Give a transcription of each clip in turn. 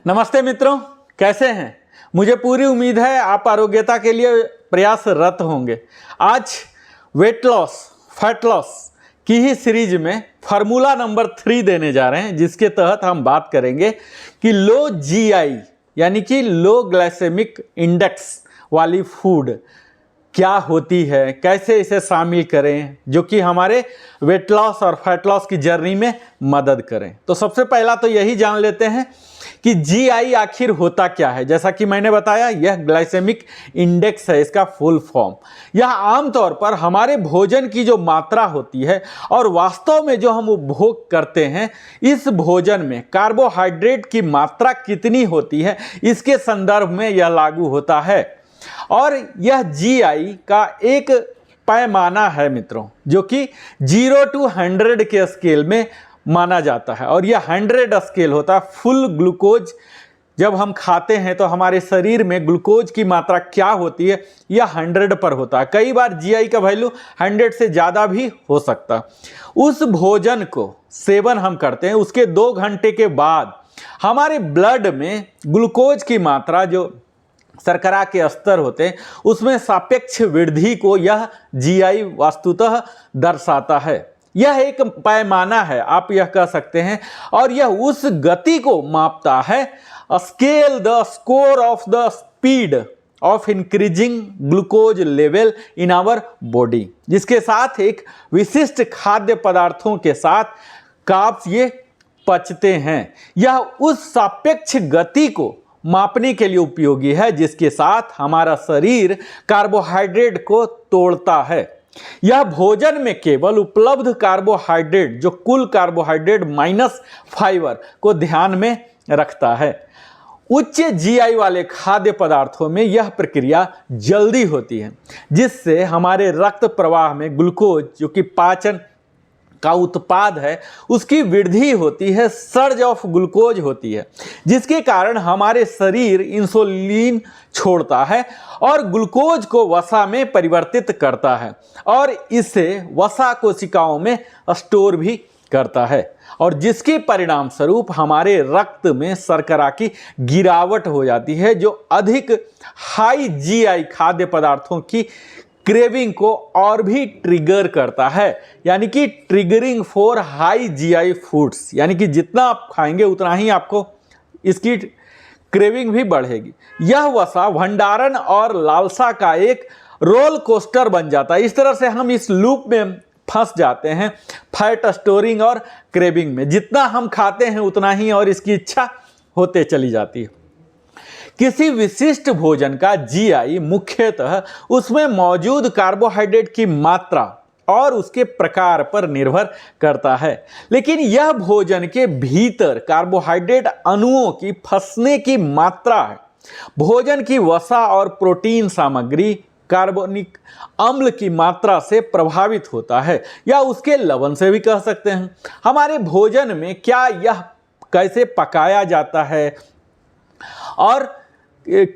नमस्ते मित्रों, कैसे हैं। मुझे पूरी उम्मीद है आप आरोग्यता के लिए प्रयासरत होंगे। आज वेट लॉस, फैट लॉस की ही सीरीज में फार्मूला नंबर 3 देने जा रहे हैं, जिसके तहत हम बात करेंगे कि लो जीआई यानी कि लो ग्लाइसेमिक इंडेक्स वाली फूड क्या होती है, कैसे इसे शामिल करें जो कि हमारे वेट लॉस और फैट लॉस की जर्नी में मदद करें। तो सबसे पहला तो यही जान लेते हैं कि जीआई आखिर होता क्या है। जैसा कि मैंने बताया, यह ग्लाइसेमिक इंडेक्स है, इसका फुल फॉर्म। यह आमतौर पर हमारे भोजन की जो मात्रा होती है और वास्तव में जो हम उपभोग करते हैं, इस भोजन में कार्बोहाइड्रेट की मात्रा कितनी होती है, इसके संदर्भ में यह लागू होता है। और यह जीआई का एक पैमाना है मित्रों, जो कि 0 to 100 के स्केल में माना जाता है। और यह 100 स्केल होता है। फुल ग्लूकोज जब हम खाते हैं तो हमारे शरीर में ग्लूकोज की मात्रा क्या होती है, यह 100 पर होता है। कई बार जीआई का वैल्यू 100 से ज़्यादा भी हो सकता है। उस भोजन को सेवन हम करते हैं, उसके 2 घंटे के बाद हमारे ब्लड में ग्लूकोज की मात्रा, जो शर्करा के स्तर होते हैं, उसमें सापेक्ष वृद्धि को यह जीआई वस्तुतः दर्शाता है। यह एक पैमाना है, आप यह कह सकते हैं, और यह उस गति को मापता है, scale the score of the speed of increasing glucose level in our body, जिसके साथ एक विशिष्ट खाद्य पदार्थों के साथ कार्ब्स ये पचते हैं। यह उस सापेक्ष गति को मापने के लिए उपयोगी है जिसके साथ हमारा शरीर कार्बोहाइड्रेट को तोड़ता है। यह भोजन में केवल उपलब्ध कार्बोहाइड्रेट, जो कुल कार्बोहाइड्रेट माइनस फाइबर को ध्यान में रखता है। उच्च जीआई वाले खाद्य पदार्थों में यह प्रक्रिया जल्दी होती है, जिससे हमारे रक्त प्रवाह में ग्लूकोज, जो कि पाचन का उत्पाद है, उसकी वृद्धि होती है, सर्ज ऑफ ग्लूकोज होती है, जिसके कारण हमारे शरीर इंसुलिन छोड़ता है और ग्लूकोज को वसा में परिवर्तित करता है और इसे वसा कोशिकाओं में स्टोर भी करता है, और जिसके परिणाम स्वरूप हमारे रक्त में शर्करा की गिरावट हो जाती है, जो अधिक हाई जीआई खाद्य पदार्थों की क्रेविंग को और भी ट्रिगर करता है। यानी कि triggering for high GI foods, यानी कि जितना आप खाएंगे उतना ही आपको इसकी क्रेविंग भी बढ़ेगी। यह वसा भंडारण और लालसा का एक रोल कोस्टर बन जाता है। इस तरह से हम इस लूप में फंस जाते हैं, फैट स्टोरिंग और क्रेविंग में। जितना हम खाते हैं उतना ही और इसकी इच्छा होते चली जाती है। किसी विशिष्ट भोजन का जीआई मुख्यतः उसमें मौजूद कार्बोहाइड्रेट की मात्रा और उसके प्रकार पर निर्भर करता है, लेकिन यह भोजन के भीतर कार्बोहाइड्रेट अणुओं की फंसने की मात्रा है। भोजन की वसा और प्रोटीन सामग्री कार्बोनिक अम्ल की मात्रा से प्रभावित होता है, या उसके लवण से भी कह सकते हैं। हमारे भोजन में क्या यह कैसे पकाया जाता है और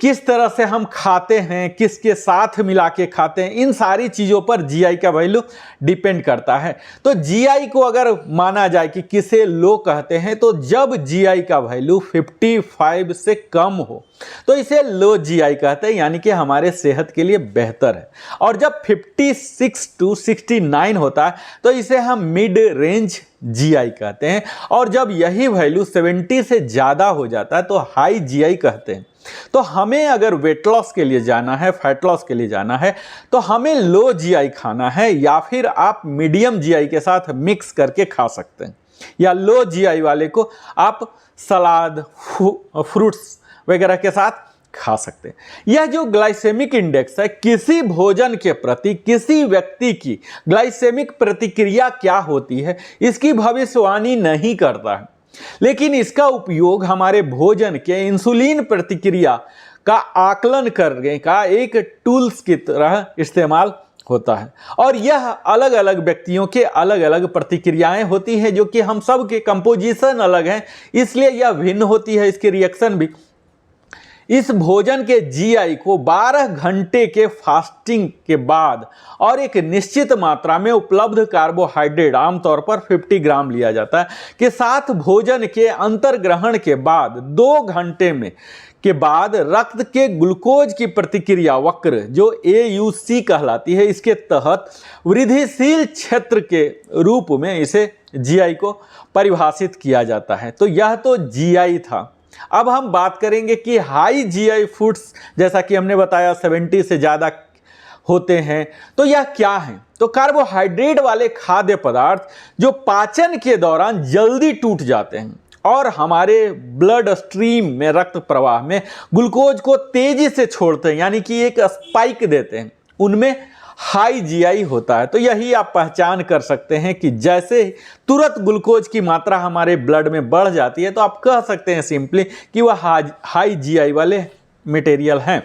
किस तरह से हम खाते हैं, किसके साथ मिला के खाते हैं, इन सारी चीज़ों पर जीआई का वैल्यू डिपेंड करता है। तो जीआई को अगर माना जाए कि किसे लो कहते हैं, तो जब जीआई का वैल्यू 55 से कम हो तो इसे लो जीआई कहते हैं, यानी कि हमारे सेहत के लिए बेहतर है। और जब 56 to 69 होता है तो इसे हम मिड रेंज जीआई कहते हैं। और जब यही वैल्यू 70 से ज़्यादा हो जाता है तो हाई जीआई कहते हैं। तो हमें अगर वेट लॉस के लिए जाना है, फैट लॉस के लिए जाना है, तो हमें लो जीआई खाना है, या फिर आप मीडियम जीआई के साथ मिक्स करके खा सकते हैं, या लो जीआई वाले को आप सलाद, फ्रूट्स वगैरह के साथ खा सकते हैं। यह जो ग्लाइसेमिक इंडेक्स है, किसी भोजन के प्रति किसी व्यक्ति की ग्लाइसेमिक प्रतिक्रिया क्या होती है, इसकी भविष्यवाणी नहीं करता है, लेकिन इसका उपयोग हमारे भोजन के इंसुलिन प्रतिक्रिया का आकलन करने का एक टूल्स की तरह इस्तेमाल होता है। और यह अलग अलग व्यक्तियों के अलग अलग प्रतिक्रियाएं होती हैं, जो कि हम सब के कंपोजिशन अलग हैं, इसलिए यह भिन्न होती है, इसके रिएक्शन भी। इस भोजन के जीआई को 12 घंटे के फास्टिंग के बाद और एक निश्चित मात्रा में उपलब्ध कार्बोहाइड्रेट, आमतौर पर 50 ग्राम लिया जाता है, के साथ भोजन के अंतर्ग्रहण के बाद 2 घंटे में के बाद रक्त के ग्लूकोज की प्रतिक्रिया वक्र जो AUC कहलाती है, इसके तहत वृद्धिशील क्षेत्र के रूप में इसे जीआई को परिभाषित किया जाता है। तो यह तो जीआई था। अब हम बात करेंगे कि हाई जीआई फूड्स, जैसा कि हमने बताया 70 से ज़्यादा होते हैं, तो यह क्या है? तो कार्बोहाइड्रेट वाले खाद्य पदार्थ जो पाचन के दौरान जल्दी टूट जाते हैं और हमारे ब्लड स्ट्रीम में, रक्त प्रवाह में ग्लूकोज को तेजी से छोड़ते हैं, यानी कि एक स्पाइक देते हैं, उनमें हाई जीआई होता है। तो यही आप पहचान कर सकते हैं कि जैसे तुरंत ग्लूकोज की मात्रा हमारे ब्लड में बढ़ जाती है तो आप कह सकते हैं सिंपली कि वह हाई जीआई वाले मटेरियल हैं।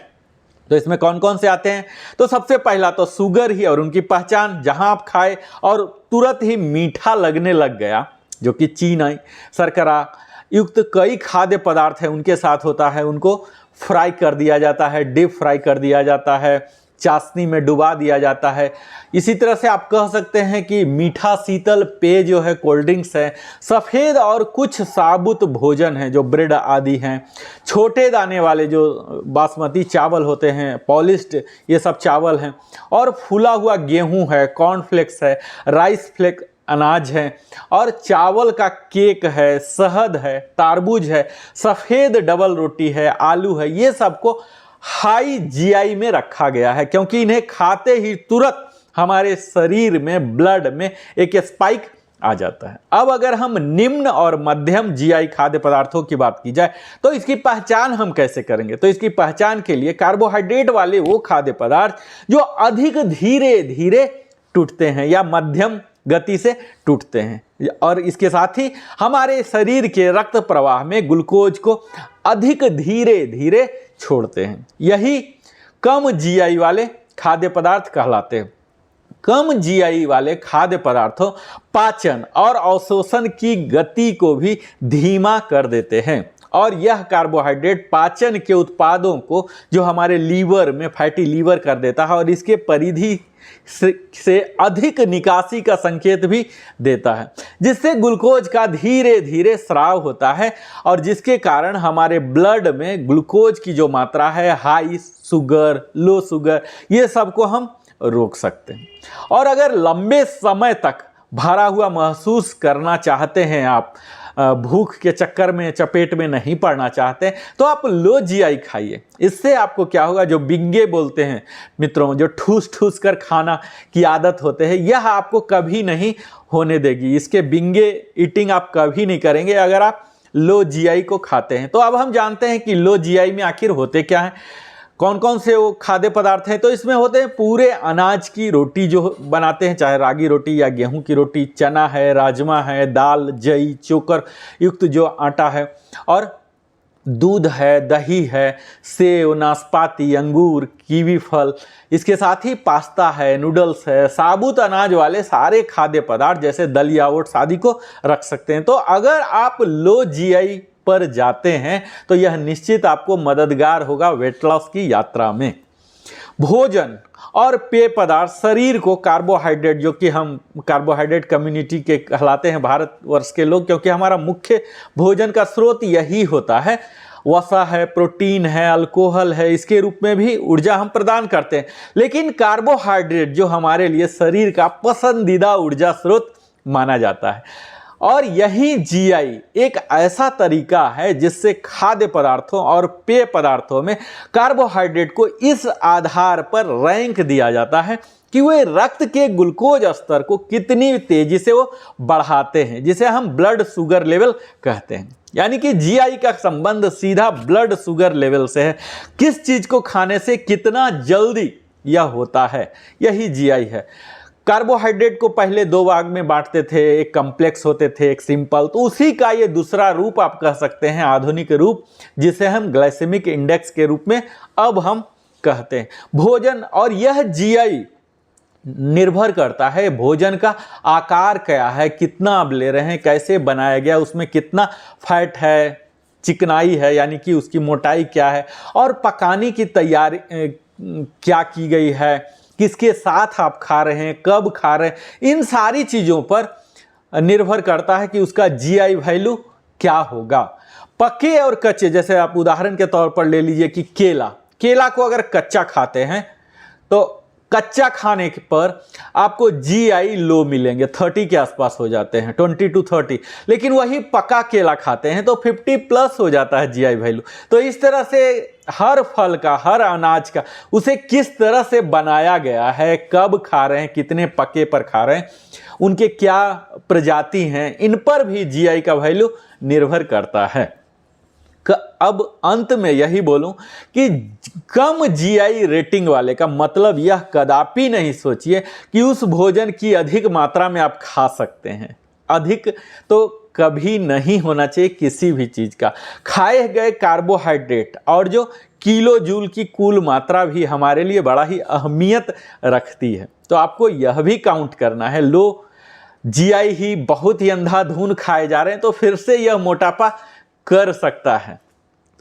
तो इसमें कौन कौन से आते हैं? तो सबसे पहला तो शुगर ही और उनकी पहचान, जहां आप खाए और तुरंत ही मीठा लगने लग गया, जो कि चीनी, शर्करा युक्त कई खाद्य पदार्थ हैं उनके साथ होता है, उनको फ्राई कर दिया जाता है, डीप फ्राई कर दिया जाता है, चाशनी में डुबा दिया जाता है। इसी तरह से आप कह सकते हैं कि मीठा शीतल पेय जो है, कोल्ड ड्रिंक्स है, सफ़ेद और कुछ साबुत भोजन है जो ब्रेड आदि हैं, छोटे दाने वाले जो बासमती चावल होते हैं, पॉलिश्ड, ये सब चावल हैं, और फूला हुआ गेहूं है, कॉर्नफ्लेक्स है, राइस फ्लेक अनाज है, और चावल का केक है, शहद है, तारबूज है, सफ़ेद डबल रोटी है, आलू है, ये सबको हाई जीआई में रखा गया है क्योंकि इन्हें खाते ही तुरंत हमारे शरीर में, ब्लड में एक स्पाइक आ जाता है। अब अगर हम निम्न और मध्यम जीआई खाद्य पदार्थों की बात की जाए तो इसकी पहचान हम कैसे करेंगे? तो इसकी पहचान के लिए कार्बोहाइड्रेट वाले वो खाद्य पदार्थ जो अधिक धीरे धीरे टूटते हैं या मध्यम गति से टूटते हैं, और इसके साथ ही हमारे शरीर के रक्त प्रवाह में ग्लूकोज को अधिक धीरे धीरे छोड़ते हैं, यही कम जीआई वाले खाद्य पदार्थ कहलाते हैं। कम जीआई वाले खाद्य पदार्थों पाचन और अवशोषण की गति को भी धीमा कर देते हैं, और यह कार्बोहाइड्रेट पाचन के उत्पादों को जो हमारे लीवर में, फैटी लीवर कर देता है और इसके परिधि से अधिक निकासी का संकेत भी देता है, जिससे ग्लूकोज का धीरे धीरे स्राव होता है और जिसके कारण हमारे ब्लड में ग्लूकोज की जो मात्रा है, हाई शुगर, लो शुगर, ये सबको हम रोक सकते हैं। और अगर लंबे समय तक भरा हुआ महसूस करना चाहते हैं, आप भूख के चक्कर में, चपेट में नहीं पड़ना चाहते, तो आप लो जीआई खाइए। इससे आपको क्या होगा, जो बिंगे बोलते हैं मित्रों, जो ठूस ठूस कर खाना की आदत होते हैं, यह आपको कभी नहीं होने देगी। इसके बिंगे ईटिंग आप कभी नहीं करेंगे अगर आप लो जीआई को खाते हैं। तो अब हम जानते हैं कि लो जीआई में आखिर होते क्या हैं, कौन कौन से वो खाद्य पदार्थ हैं। तो इसमें होते हैं पूरे अनाज की रोटी जो बनाते हैं, चाहे रागी रोटी या गेहूं की रोटी, चना है, राजमा है, दाल, जई, चोकर युक्त जो आटा है, और दूध है, दही है, सेव, नाशपाती, अंगूर, कीवी फल, इसके साथ ही पास्ता है, नूडल्स है, साबुत अनाज वाले सारे खाद्य पदार्थ जैसे दलिया, ओट्स आदि को रख सकते हैं। तो अगर आप लो जीआई पर जाते हैं तो यह निश्चित आपको मददगार होगा वेट लॉस की यात्रा में। भोजन और पेय पदार्थ शरीर को कार्बोहाइड्रेट, जो कि हम कार्बोहाइड्रेट कम्युनिटी के कहलाते हैं भारतवर्ष के लोग, क्योंकि हमारा मुख्य भोजन का स्रोत यही होता है, वसा है, प्रोटीन है, अल्कोहल है, इसके रूप में भी ऊर्जा हम प्रदान करते हैं। लेकिन कार्बोहाइड्रेट जो हमारे लिए शरीर का पसंदीदा ऊर्जा स्रोत माना जाता है, और यही जीआई एक ऐसा तरीका है जिससे खाद्य पदार्थों और पेय पदार्थों में कार्बोहाइड्रेट को इस आधार पर रैंक दिया जाता है कि वे रक्त के ग्लूकोज स्तर को कितनी तेजी से वो बढ़ाते हैं, जिसे हम ब्लड शुगर लेवल कहते हैं। यानी कि जीआई का संबंध सीधा ब्लड शुगर लेवल से है, किस चीज को खाने से कितना जल्दी यह होता है, यही जीआई है। कार्बोहाइड्रेट को पहले 2 भाग में बांटते थे, एक कॉम्प्लेक्स होते थे, एक सिंपल, तो उसी का ये दूसरा रूप आप कह सकते हैं, आधुनिक रूप, जिसे हम ग्लाइसेमिक इंडेक्स के रूप में अब हम कहते हैं। भोजन और यह जीआई निर्भर करता है भोजन का आकार क्या है, कितना आप ले रहे हैं, कैसे बनाया गया, उसमें कितना फैट है, चिकनाई है यानी कि उसकी मोटाई क्या है, और पकाने की तैयारी क्या की गई है, किसके साथ आप खा रहे हैं, कब खा रहे हैं, इन सारी चीज़ों पर निर्भर करता है कि उसका जीआई वैल्यू क्या होगा। पके और कच्चे, जैसे आप उदाहरण के तौर पर ले लीजिए कि केला को अगर कच्चा खाते हैं तो कच्चा खाने पर आपको जीआई लो मिलेंगे, 30 के आसपास हो जाते हैं, 20 to 30। लेकिन वही पका केला खाते हैं तो 50 प्लस हो जाता है जीआई वैल्यू। तो इस तरह से हर फल का, हर अनाज का, उसे किस तरह से बनाया गया है, कब खा रहे हैं, कितने पके पर खा रहे हैं, उनके क्या प्रजाति हैं, इन पर भी जीआई का वैल्यू निर्भर करता है। अब अंत में यही बोलूं कि कम जीआई रेटिंग वाले का मतलब यह कदापि नहीं सोचिए कि उस भोजन की अधिक मात्रा में आप खा सकते हैं। अधिक तो कभी नहीं होना चाहिए किसी भी चीज़ का। खाए गए कार्बोहाइड्रेट और जो किलो जूल की कुल मात्रा भी हमारे लिए बड़ा ही अहमियत रखती है। तो आपको यह भी काउंट करना है। लो जीआई ही बहुत ही अंधाधुन खाए जा रहे हैं तो फिर से यह मोटापा कर सकता है।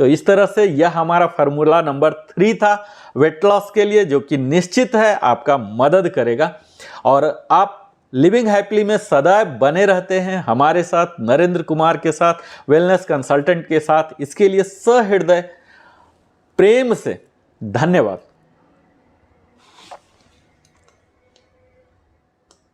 तो इस तरह से यह हमारा फार्मूला नंबर 3 था वेट लॉस के लिए, जो कि निश्चित है आपका मदद करेगा। और आप लिविंग हैप्पीली में सदैव बने रहते हैं हमारे साथ, नरेंद्र कुमार के साथ, वेलनेस कंसल्टेंट के साथ। इसके लिए सहृदय प्रेम से धन्यवाद।